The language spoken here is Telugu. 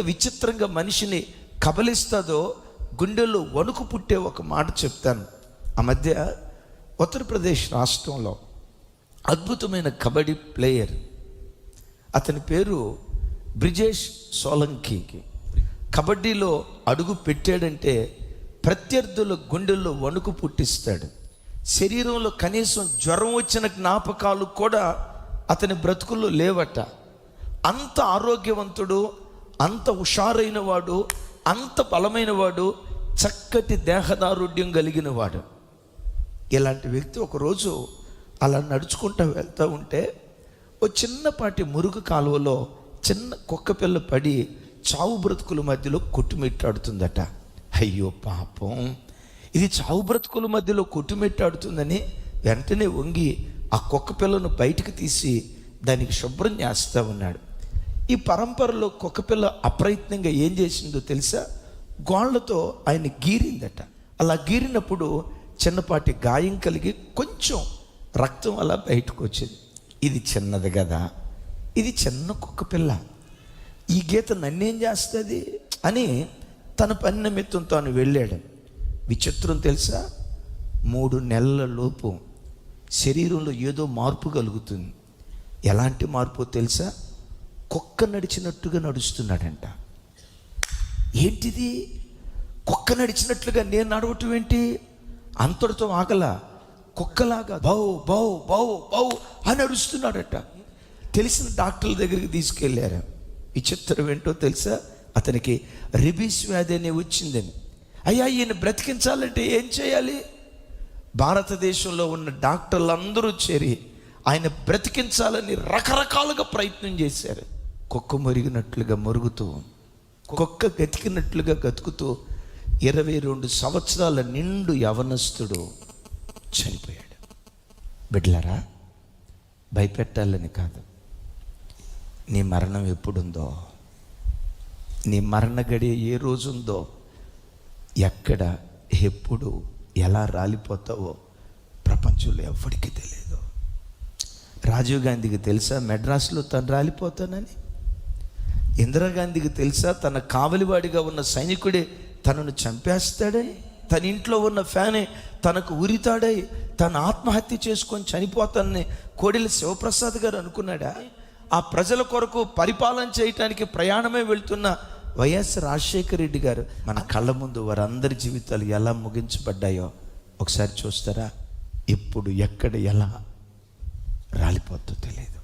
విచిత్రంగా మనిషిని కబలిస్తుందో గుండెల్లో వణుకు పుట్టే ఒక మాట చెప్తాను. ఆ మధ్య ఉత్తరప్రదేశ్ రాష్ట్రంలో అద్భుతమైన కబడ్డీ ప్లేయర్, అతని పేరు బ్రిజేష్ సోలంకి. కబడ్డీలో అడుగు పెట్టాడంటే ప్రత్యర్థుల గుండెల్లో వణుకు పుట్టిస్తాడు. శరీరంలో కనీసం జ్వరం వచ్చిన జ్ఞాపకాలు కూడా అతని బ్రతుకుల్లో లేవట. అంత ఆరోగ్యవంతుడు, అంత హుషారైన వాడు, అంత బలమైన వాడు, చక్కటి దేహదారుఢ్యం కలిగిన వాడు. ఇలాంటి వ్యక్తి ఒకరోజు అలా నడుచుకుంటూ వెళ్తూ ఉంటే ఓ చిన్నపాటి మురుగు కాలువలో చిన్న కుక్క పిల్ల పడి చావు బ్రతుకుల మధ్యలో కొట్టుమిట్టాడుతుందట. అయ్యో పాపం, ఇది చావు బ్రతుకుల మధ్యలో కొట్టుమిట్టాడుతుందని వెంటనే వంగి ఆ కుక్క పిల్లను బయటికి తీసి దానికి శుభ్రం చేస్తూ ఉన్నాడు. ఈ పరంపరలో కుక్క పిల్ల అప్రయత్నంగా ఏం చేసిందో తెలుసా? గోళ్లతో ఆయన గీరిందట. అలా గీరినప్పుడు చిన్నపాటి గాయం కలిగి కొంచెం రక్తం అలా బయటకు వచ్చింది. ఇది చిన్నది కదా, ఇది చిన్న కుక్క పిల్ల, ఈ గీత నన్నేం చేస్తుంది అని తన పని నిమిత్తం తాను వెళ్ళాడు. విచిత్రం తెలుసా? 3 నెలల లోపు శరీరంలో ఏదో మార్పు కలుగుతుంది. ఎలాంటి మార్పు తెలుసా? కుక్క నడిచినట్టుగా నడుస్తున్నాడంట. ఏంటిది? కుక్క నడిచినట్లుగా నేను నడవటం ఏంటి? అంతటితో ఆగల, కుక్కలాగా బౌ బౌ బౌ బౌ అని నడుస్తున్నాడట. తెలిసిన డాక్టర్ల దగ్గరికి తీసుకెళ్ళారు. విచిత్రం ఏంటో తెలుసా? అతనికి రిబీస్ వ్యాధి అనే వచ్చిందని. అయ్యా, ఈయన బ్రతికించాలంటే ఏం చేయాలి? భారతదేశంలో ఉన్న డాక్టర్లు అందరూ చేరి ఆయన బ్రతికించాలని రకరకాలుగా ప్రయత్నం చేశారు. కుక్క మురిగినట్లుగా మురుగుతూ, కుక్క గతికినట్లుగా గతుకుతూ 22 సంవత్సరాల నిండు యవనస్తుడు చనిపోయాడు. బిడ్డలారా, భయపెట్టాలని కాదు, నీ మరణం ఎప్పుడుందో, నీ మరణ గడియ ఏ రోజుందో, ఎక్కడ ఎప్పుడు ఎలా రాలిపోతావో ప్రపంచంలో ఎవ్వడికి తెలియదు. రాజీవ్ గాంధీకి తెలుసా మెడ్రాస్లో తను రాలిపోతానని? ఇందిరాగాంధీకి తెలుసా తన కావలివాడిగా ఉన్న సైనికుడే తనను చంపేస్తాడని? తన ఇంట్లో ఉన్న ఫ్యానే తనకు ఉరితాడై తను ఆత్మహత్య చేసుకొని చనిపోతానని కోడెల శివప్రసాద్ గారు అనుకున్నాడా? ఆ ప్రజల కొరకు పరిపాలన చేయటానికి ప్రయాణమే వెళ్తున్న వైఎస్ రాజశేఖర రెడ్డి గారు మన కళ్ళ ముందు వారందరి జీవితాలు ఎలా ముగించబడ్డాయో ఒకసారి చూస్తారా? ఎప్పుడు, ఎక్కడ, ఎలా రాలిపోతుందో తెలియదు.